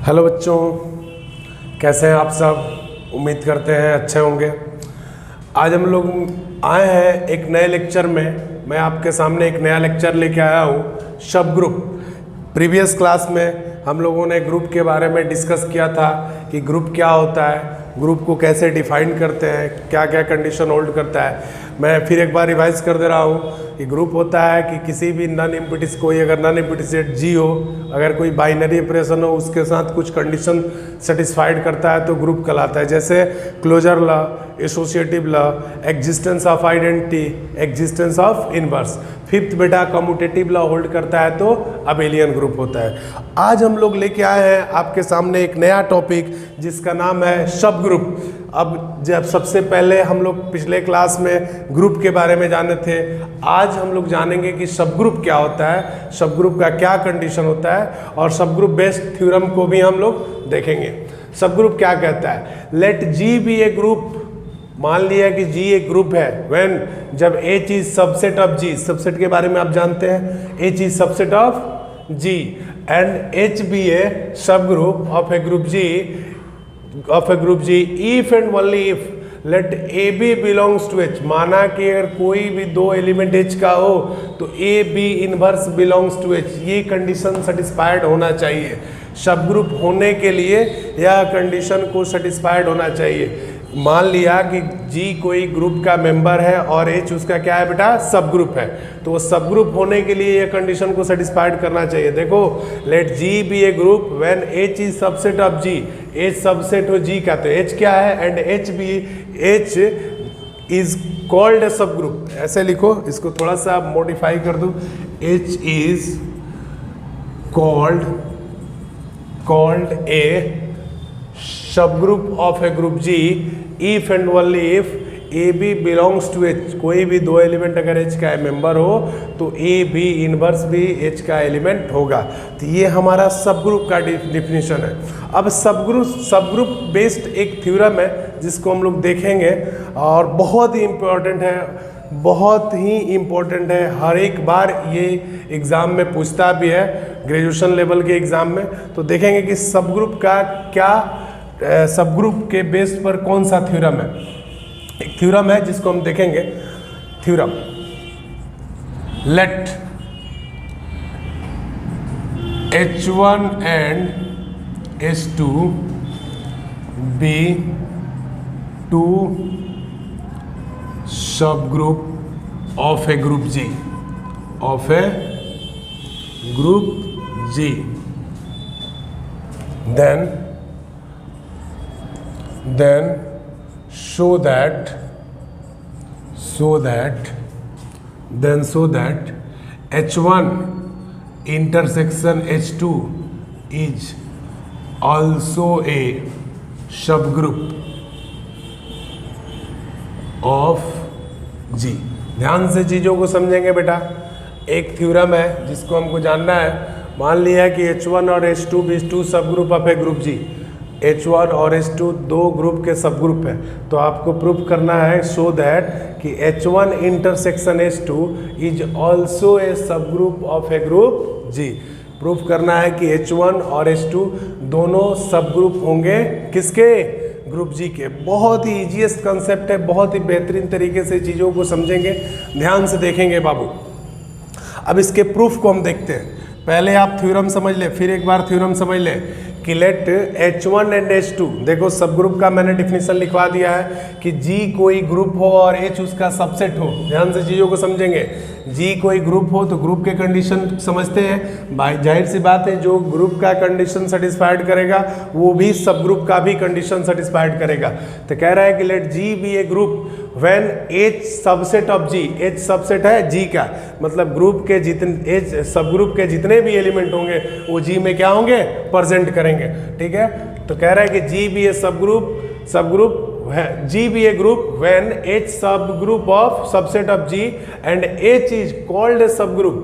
Hello बच्चों, कैसे हैं आप सब। उम्मीद करते हैं अच्छे होंगे। आज हम लोग आए हैं एक नए लेक्चर में। मैं आपके सामने एक नया लेक्चर लेके आया हूँ, सब ग्रुप। प्रीवियस क्लास में हम लोगों ने ग्रुप के बारे में डिस्कस किया था कि ग्रुप क्या होता है, ग्रुप को कैसे डिफाइन करते हैं, क्या क्या कंडीशन होल्ड करता है। मैं फिर एक बार रिवाइज कर दे रहा हूँ कि ग्रुप होता है कि किसी भी नॉन इम्पिटिस, कोई अगर नॉन इम्पिटिस सेट जी हो, अगर कोई बाइनरी ऑपरेशन हो, उसके साथ कुछ कंडीशन सेटिस्फाइड करता है तो ग्रुप कहलाता है। जैसे closure law, associative law, existence of identity, existence of inverse. Fifth बेटा कम्यूटेटिव लॉ होल्ड करता है तो अबेलियन ग्रुप होता है। आज हम लोग लेके आए हैं आपके सामने एक नया टॉपिक जिसका नाम है सब ग्रुप। अब जब सबसे पहले हम लोग पिछले क्लास में ग्रुप के बारे में जाने थे, आज हम लोग जानेंगे कि सब ग्रुप क्या होता है, सब ग्रुप का क्या कंडीशन होता है, और सब ग्रुप बेस्ड थ्योरम को भी हम लोग देखेंगे। सब ग्रुप क्या कहता है? Let G be a group. मान लिया कि जी एक ग्रुप है व्हेन, जब H is subset of G. Subset के बारे में आप जानते हैं, H is subset of G and H be a subgroup of a group G, of a group G if and only if let a B belongs to H. माना कि अगर कोई भी दो एलिमेंट एच का हो तो A B inverse belongs to H. ये कंडीशन सेटिस्फाइड होना चाहिए। सब ग्रुप होने के लिए यह कंडीशन को सेटिस्फाइड होना चाहिए। मान लिया कि जी कोई ग्रुप का मेंबर है और एच उसका क्या है बेटा, सब ग्रुप है, तो वो सब ग्रुप होने के लिए ये कंडीशन को सेटिस्फाइड करना चाहिए। देखो, let G be a group when H is subset of G. H subset हो जी का, तो एच क्या है, and H is called a subgroup. ऐसे लिखो, इसको थोड़ा सा मॉडिफाई कर दो। H is called a subgroup of a group G if and only if A B belongs to H. कोई भी दो एलिमेंट अगर एच का मेंबर हो तो ए बी इनवर्स भी एच का एलिमेंट होगा। तो ये हमारा सब ग्रुप का डिफिनीशन है। अब सब ग्रुप बेस्ड एक थ्योरम है जिसको हम लोग देखेंगे, और बहुत ही इम्पोर्टेंट है, बहुत ही इम्पोर्टेंट है। हर एक बार ये एग्ज़ाम में पूछता भी है, ग्रेजुएशन लेवल के एग्ज़ाम में। तो देखेंगे कि सब ग्रुप का क्या, सब ग्रुप के बेस पर कौन सा थ्योरम है। एक थ्योरम है जिसको हम देखेंगे। Theorem, let H1 and H2 be two subgroup of a group G, of a group G, then show that H1 intersection H2 is also a subgroup of G। ध्यान से चीज़ों को समझेंगे बेटा। एक थ्योरम है जिसको हमको जानना है। मान लिया कि H1 और H2 भी two subgroup of a group G. H1 और H2 दो ग्रुप के सब ग्रुप है, तो आपको प्रूफ करना है, शो दैट कि H1 intersection H2 is also a subgroup of a group G. Proof करना है कि H1 और H2 दोनों सब ग्रुप होंगे किसके, ग्रुप जी के। बहुत ही ईजीएस्ट कंसेप्ट है, बहुत ही बेहतरीन तरीके से चीज़ों को समझेंगे, ध्यान से देखेंगे बाबू। अब इसके प्रूफ को हम देखते हैं। पहले आप थ्योरम समझ ले, फिर एक बार थ्योरम समझ ले कि लेट H1 एंड H2। देखो, सब ग्रुप का मैंने डिफिनीशन लिखवा दिया है कि G कोई ग्रुप हो और H उसका सबसेट हो। ध्यान से चीज़ों को समझेंगे। G कोई ग्रुप हो तो ग्रुप के कंडीशन समझते हैं भाई, जाहिर सी बात है, जो ग्रुप का कंडीशन सेटिस्फाइड करेगा वो भी सब ग्रुप का भी कंडीशन सेटिस्फाइड करेगा। तो कह रहा है कि let G be a group when H subset of G। H subset है G का, मतलब ग्रुप के जितने H सब ग्रुप के जितने भी एलिमेंट होंगे वो G में क्या होंगे, प्रेजेंट करेंगे। ठीक है, तो कह रहा है कि G बी ए सब group G be a group when H subgroup of subset of G and H is called a subgroup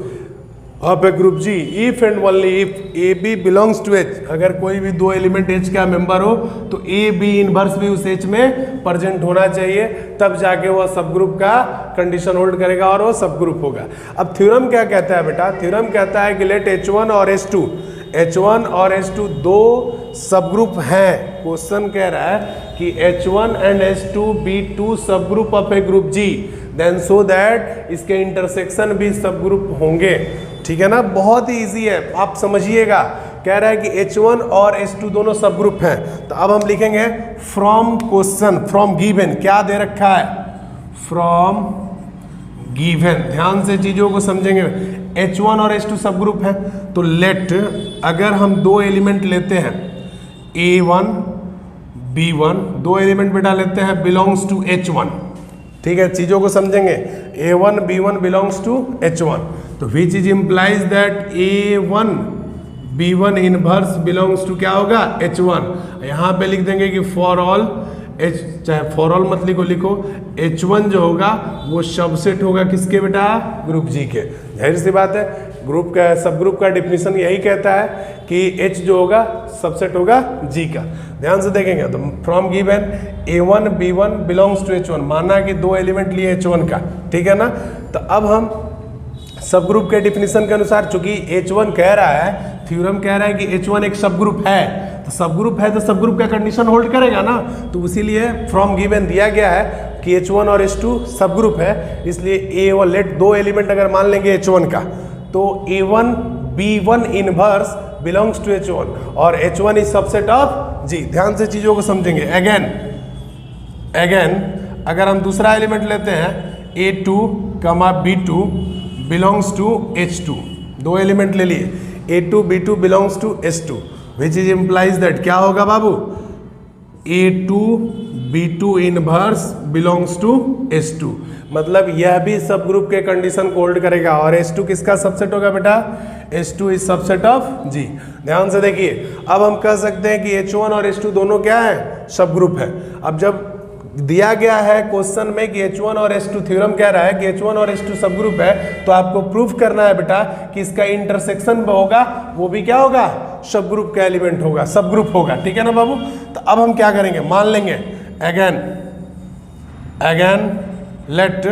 of a group G if and only if A B belongs to H। अगर कोई भी दो element H का member हो तो A B inverse भी उस H में प्रेजेंट होना चाहिए, तब जाके वह सब ग्रुप का कंडीशन होल्ड करेगा और वो सब ग्रुप होगा। अब थ्योरम क्या कहता है बेटा? थ्योरम कहता है कि लेट H1 और H2 H1 और H2 दो सब ग्रुप हैं। क्वेश्चन कह रहा है कि H1 and H2 be two subgroup of a group G, then so that इसके इंटरसेक्शन भी सब ग्रुप होंगे। ठीक है ना, बहुत ही इजी है, आप समझिएगा। कह रहा है कि H1 और H2 दोनों सब ग्रुप हैं, तो अब हम लिखेंगे फ्रॉम क्वेश्चन, फ्रॉम गिवन, क्या दे रखा है, फ्रॉम गिवन। ध्यान से चीजों को समझेंगे। H1 और H2 सब ग्रुप है, तो लेट, अगर हम दो एलिमेंट लेते हैं A1 B1, दो एलिमेंट बेटा लेते हैं बिलोंग्स टू H1। ठीक है, चीजों को समझेंगे। A1 B1 belongs to H1, तो which is implies that A1 B1 inverse belongs to क्या होगा, H1। यहाँ पे लिख देंगे कि फॉर ऑल H, चाहे फॉर ऑल मत लिखो, लिखो H1 जो होगा वो सबसेट होगा किसके बेटा, ग्रुप G के। जाहिर सी बात है, ग्रुप का सब ग्रुप का डिफिनीशन यही कहता है कि H जो होगा सबसेट होगा G का। ध्यान से देखेंगे तो from given A1 B1 belongs to H1, माना कि दो एलिमेंट लिए H1 का। ठीक है ना, तो अब हम सब ग्रुप के डिफिनीशन के अनुसार, चूंकि H1 कह रहा है, थ्योरम कह रहा है कि H1 एक सब ग्रुप है, तो सब ग्रुप है तो सब ग्रुप का कंडीशन होल्ड करेगा ना, तो इसीलिए फ्रॉम गिवन दिया गया है कि H1 और H2 सब ग्रुप है। इसलिए A1 लेट, दो एलिमेंट अगर मान लेंगे H1 का, तो A1 B1 inverse belongs to H1 और H1 is subset of G। ध्यान से चीजों को समझेंगे। अगेन अगर हम दूसरा एलिमेंट लेते हैं A2, B2 belongs to H2, दो एलिमेंट ले लिए, A2 B2 belongs to H2, which is implies that क्या होगा बाबू, A2 B2 inverse belongs to H2, मतलब यह भी सब ग्रुप के कंडीशन को होल्ड करेगा। और H2 किसका सबसेट होगा बेटा, H2 is subset of G। ध्यान से देखिए, अब हम कह सकते हैं कि H1 और H2 दोनों क्या है, सब ग्रुप है। अब जब दिया गया है क्वेश्चन में कि H1 और H2, थ्योरम कह रहा है कि H1 और H2 सब ग्रुप है, तो आपको प्रूफ करना है बेटा कि इसका इंटरसेक्शन होगा वो भी क्या होगा, सब ग्रुप का एलिमेंट होगा, सब ग्रुप होगा। ठीक है ना बाबू, तो अब हम क्या करेंगे, मान लेंगे अगेन लेट,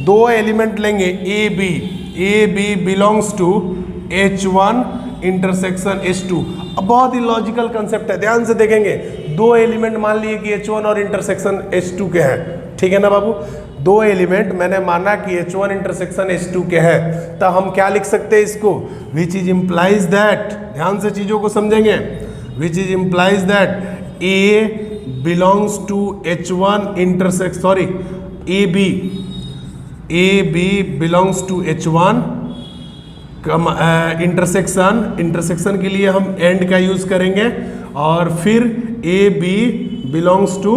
दो एलिमेंट लेंगे A B belongs to H1 intersection H2। अब बहुत ही लॉजिकल कंसेप्ट है, ध्यान से देखेंगे। दो एलिमेंट मान लिए कि H1 और इंटरसेक्शन H2 के हैं। ठीक है ना बाबू, दो एलिमेंट मैंने माना कि H1 इंटरसेक्शन H2 के हैं, तो हम क्या लिख सकते हैं इसको, विच इज इम्प्लाइज दैट, ध्यान से चीजों को समझेंगे, which is implies that A belongs to H1 intersection, sorry A B belongs to H1 intersection के लिए हम एंड का यूज करेंगे, और फिर A B belongs to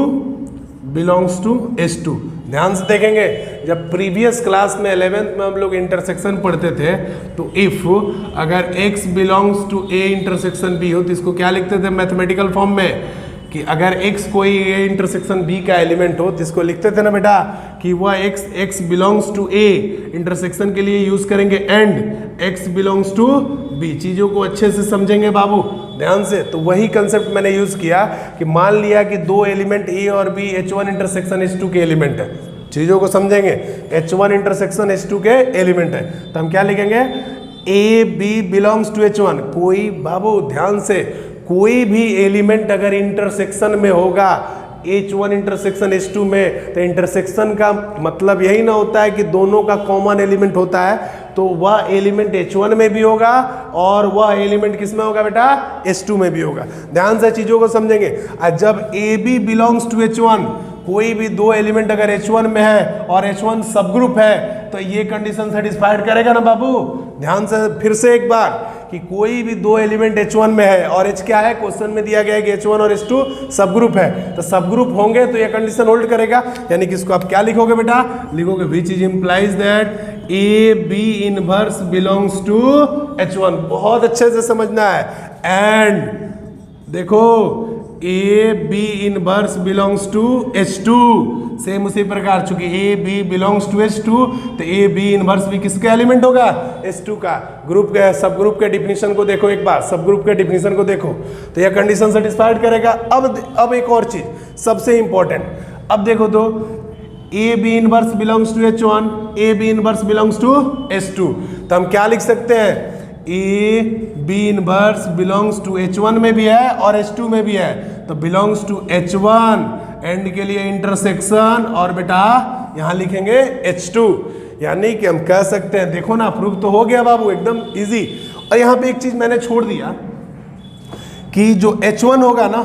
H2। ध्यान से देखेंगे, जब प्रीवियस क्लास में 11th में हम लोग इंटरसेक्शन पढ़ते थे, तो इफ अगर x belongs to A intersection B हो, तो इसको क्या लिखते थे मैथमेटिकल फॉर्म में, कि अगर x कोई A इंटरसेक्शन B का एलिमेंट हो, तो इसको लिखते थे ना बेटा कि वह x belongs to A intersection के लिए यूज करेंगे and x belongs to B। चीजों को अच्छे से समझेंगे बाबू, ध्यान से। तो वही कंसेप्ट मैंने यूज किया कि मान लिया कि दो एलिमेंट A और B H1 इंटरसेक्शन H2 के एलिमेंट है। चीजों को समझेंगे, H1 इंटरसेक्शन H2 के एलिमेंट है, तो हम क्या लिखेंगे, A B belongs to H1। कोई बाबू ध्यान से, कोई भी एलिमेंट अगर इंटरसेक्शन में होगा H1 इंटरसेक्शन H2 में, तो इंटरसेक्शन का मतलब यही ना होता है कि दोनों का कॉमन एलिमेंट होता है, तो वह एलिमेंट H1 में भी होगा और वह एलिमेंट किस में होगा बेटा, H2 में भी होगा। ध्यान से चीजों को समझेंगे। जब AB बिलोंग्स टू H1, कोई भी दो एलिमेंट अगर H1 में है और H1 सब ग्रुप है, तो ये कंडीशन सेटिस्फाइड करेगा ना बाबू। ध्यान से फिर से एक बार, कि कोई भी दो एलिमेंट H1 में है और H क्या है, क्वेश्चन में दिया गया है कि H1 और H2 सब ग्रुप है, तो सब ग्रुप होंगे तो ये कंडीशन होल्ड करेगा। यानी कि इसको आप क्या लिखोगे बेटा, लिखोगे which is implies that A B inverse belongs to H1। बहुत अच्छे से समझना है। एंड देखो A B inverse belongs to H2, same उसी प्रकार, चूंकि A B belongs to H2, तो A B इनवर्स भी किसका एलिमेंट होगा, H2 का। ग्रुप के सब ग्रुप के डिफिनीशन को देखो एक बार, सब ग्रुप के डिफिनीशन को देखो, तो यह कंडीशन सेटिस्फाइड करेगा। अब एक और चीज सबसे इंपॉर्टेंट, अब देखो तो A B inverse belongs to H1, A B inverse belongs to H2, तो हम क्या लिख सकते हैं, A B inverse belongs to H1 में भी है और H2 में भी है, तो बिलोंग्स टू H1, एंड के लिए इंटरसेक्शन, और बेटा यहां लिखेंगे H2। यानी कि हम कह सकते हैं, देखो ना प्रूफ तो हो गया बाबू, एकदम इजी। और यहां पे एक चीज मैंने छोड़ दिया कि जो H1 होगा ना,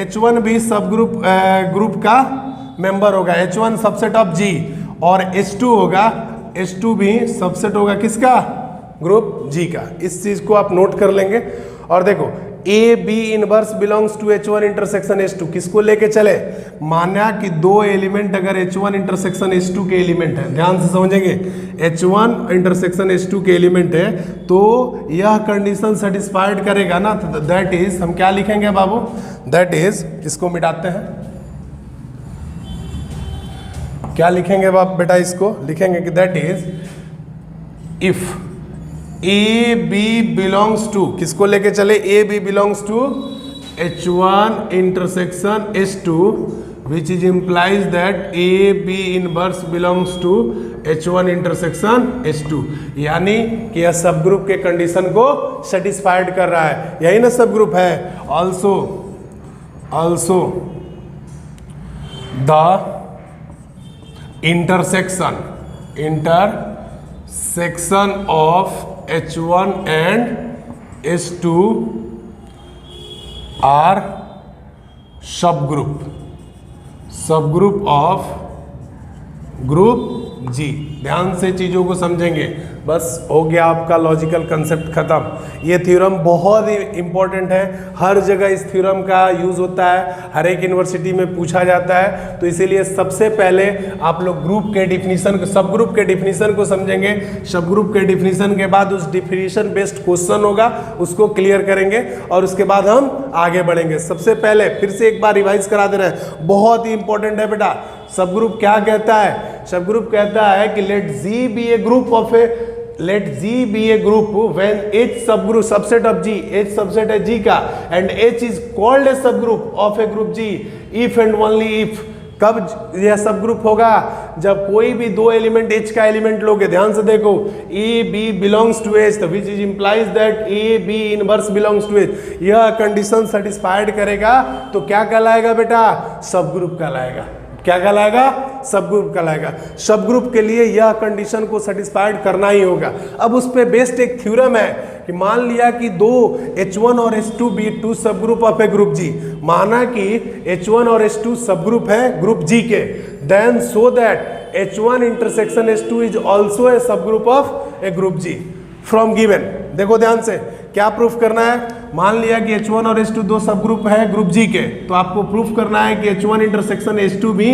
H1 भी सब ग्रुप का मेंबर होगा, H1 सबसेट ऑफ G, और H2 होगा, H2 भी सबसेट होगा किसका, ग्रुप G का। इस चीज को आप नोट कर लेंगे। और देखो A B inverse belongs to H1 intersection H2, किसको लेके चले, माना कि दो एलिमेंट अगर H1 इंटरसेक्शन H2 के एलिमेंट है, ध्यान से समझेंगे, H1 इंटरसेक्शन H2 के एलिमेंट है, तो यह कंडीशन सेटिस्फाइड करेगा ना, तो दैट इज, हम क्या लिखेंगे बाबू, दैट इज, इसको मिटाते हैं, क्या लिखेंगे बाप बेटा, इसको लिखेंगे कि that is if A B belongs to, किसको लेके चले, A B belongs to H1 intersection H2, which is implies that A B inverse belongs to H1 intersection H2, यानी कि यह सब ग्रुप के कंडीशन को सेटिस्फाइड कर रहा है, यही ना सब ग्रुप है। Also the intersection of H1 and H2 are subgroup of group G। ध्यान से चीज़ों को समझेंगे, बस हो गया आपका लॉजिकल कंसेप्ट खत्म। ये थ्योरम बहुत ही इंपॉर्टेंट है, हर जगह इस थ्योरम का यूज़ होता है, हर एक यूनिवर्सिटी में पूछा जाता है, तो इसीलिए सबसे पहले आप लोग ग्रुप के डिफिनीशन, सब ग्रुप के डिफिनीशन को समझेंगे। सब ग्रुप के डिफिनीशन के बाद उस डिफिनीशन बेस्ड क्वेश्चन होगा, उसको क्लियर करेंगे और उसके बाद हम आगे बढ़ेंगे। सबसे पहले फिर से एक बार रिवाइज करा दे रहे हैं, बहुत ही इंपॉर्टेंट है बेटा। सब ग्रुप क्या कहता है, सब ग्रुप कहता है कि let G be a group when H subgroup subset of G, H subset है G का, and H is called a subgroup of a group G if and only if। कब यह सब ग्रुप होगा, जब कोई भी दो एलिमेंट H का एलिमेंट लोगे, ध्यान से देखो, A B belongs to H, which is implies that A B inverse belongs to H, यह कंडीशन सेटिस्फाइड करेगा तो क्या कहलाएगा बेटा, सब ग्रुप कहलाएगा। क्या कहलाएगा, सब ग्रुप कहलाएगा। सब ग्रुप के लिए यह कंडीशन को सेटिस्फाइड करना ही होगा। अब उस पे बेस्ड एक थ्योरम है कि मान लिया कि दो H1 और H2 be two subgroup of a group G, माना कि H1 और H2 सब ग्रुप है ग्रुप G के, then so that H1 intersection H2 is also a subgroup of a group G from given. देखो ध्यान से, क्या proof करना है, मान लिया कि H1 और H2 दो सब ग्रुप है ग्रुप G के, तो आपको प्रूफ करना है कि H1 इंटरसेक्शन H2 भी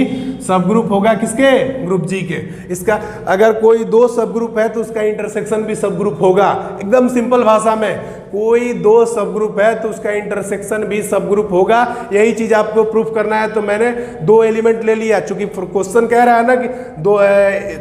सब ग्रुप होगा किसके, ग्रुप G के। इसका अगर कोई दो सब ग्रुप है तो उसका इंटरसेक्शन भी सब ग्रुप होगा। एकदम सिंपल भाषा में, कोई दो सब ग्रुप है तो उसका इंटरसेक्शन भी सब ग्रुप होगा। यही चीज आपको प्रूफ करना है। तो मैंने दो एलिमेंट ले लिया, चूंकि क्वेश्चन कह रहा है ना कि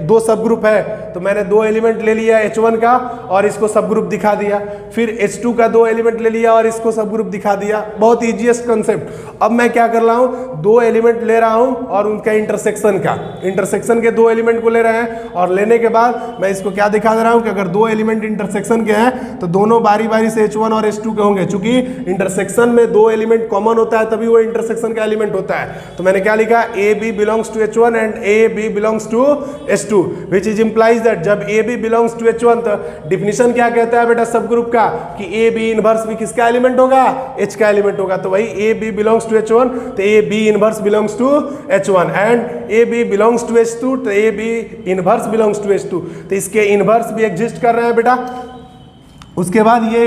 दो सब ग्रुप है, तो मैंने दो एलिमेंट ले लिया H1 का और इसको सब ग्रुप दिखा दिया, फिर H2 का दो एलिमेंट ले लिया और इसको सब ग्रुप दिखा दिया। बहुत इजीएस्ट कंसेप्ट। अब मैं क्या कर रहा हूं, दो एलिमेंट ले रहा हूं और उनका इंटरसेक्शन के दो एलिमेंट को ले रहे हैं, और लेने के बाद मैं इसको क्या दिखा दे रहा हूं कि अगर दो एलिमेंट इंटरसेक्शन के हैं तो दोनों बारी बारी से H1 और H2 के होंगे। चूंकि इंटरसेक्शन में दो एलिमेंट कॉमन होता है तभी वो इंटरसेक्शन का एलिमेंट होता है। तो मैंने क्या लिखा, A B belongs to H1 and A B belongs to H2, which is implies that जब A B belongs to H1, तो डिफिनीशन क्या कहता है बेटा सब ग्रुप का, कि ए बी इनवर्स भी किसका एलिमेंट होगा, H का एलिमेंट होगा। तो वही A B belongs to H1 तो A B inverse belongs to H1, and A B belongs to H2 तो A B inverse belongs to H2। तो इसके इनवर्स भी एग्जिस्ट कर रहे हैं बेटा। उसके बाद ये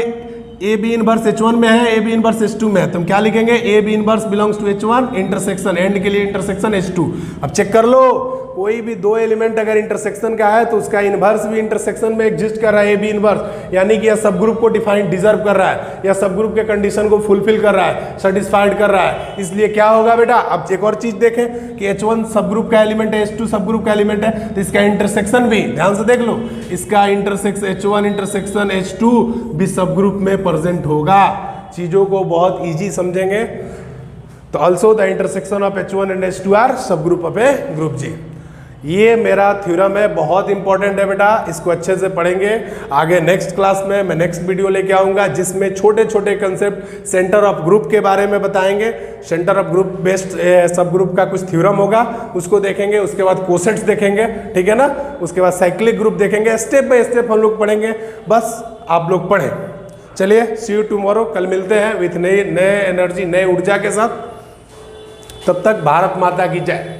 ए बी इनवर्स H1 में है, ए बी इनवर्स H2 में है, तो हम क्या लिखेंगे, A B inverse belongs to H1 intersection, and के लिए इंटरसेक्शन H2। अब चेक कर लो, कोई भी दो एलिमेंट अगर इंटरसेक्शन का है तो उसका इनवर्स भी इंटरसेक्शन में एग्जिस्ट कर रहा है, ए बी इनवर्स, यानी कि यह सब ग्रुप को डिजर्व कर रहा है, यह सब ग्रुप के कंडीशन को फुलफिल कर रहा है, सेटिस्फाइड कर रहा है। इसलिए क्या होगा बेटा, अब एक और चीज देखें कि H1 सब ग्रुप का एलिमेंट है, H2 सब ग्रुप का एलिमेंट है, तो इसका इंटरसेक्शन भी ध्यान से देख लो, इसका इंटरसेक्शन H1 इंटरसेक्शन H2 भी सब ग्रुप में प्रेजेंट होगा। चीजों को बहुत इजी समझेंगे। तो also the intersection of H1 and H2 are subgroup of a group G। ये मेरा थ्योरम है, बहुत इंपॉर्टेंट है बेटा, इसको अच्छे से पढ़ेंगे। आगे नेक्स्ट क्लास में मैं नेक्स्ट वीडियो लेके आऊँगा जिसमें छोटे छोटे कंसेप्ट सेंटर ऑफ ग्रुप के बारे में बताएंगे। सेंटर ऑफ ग्रुप बेस्ड सब ग्रुप का कुछ थ्योरम होगा, उसको देखेंगे। उसके बाद कोसेट्स देखेंगे, ठीक है ना। उसके बाद साइक्लिक ग्रुप देखेंगे। स्टेप बाय स्टेप हम लोग पढ़ेंगे, बस आप लोग पढ़ें। चलिए, सी यू टुमारो, कल मिलते हैं विथ नए एनर्जी, नए ऊर्जा के साथ। तब तक भारत माता की जय।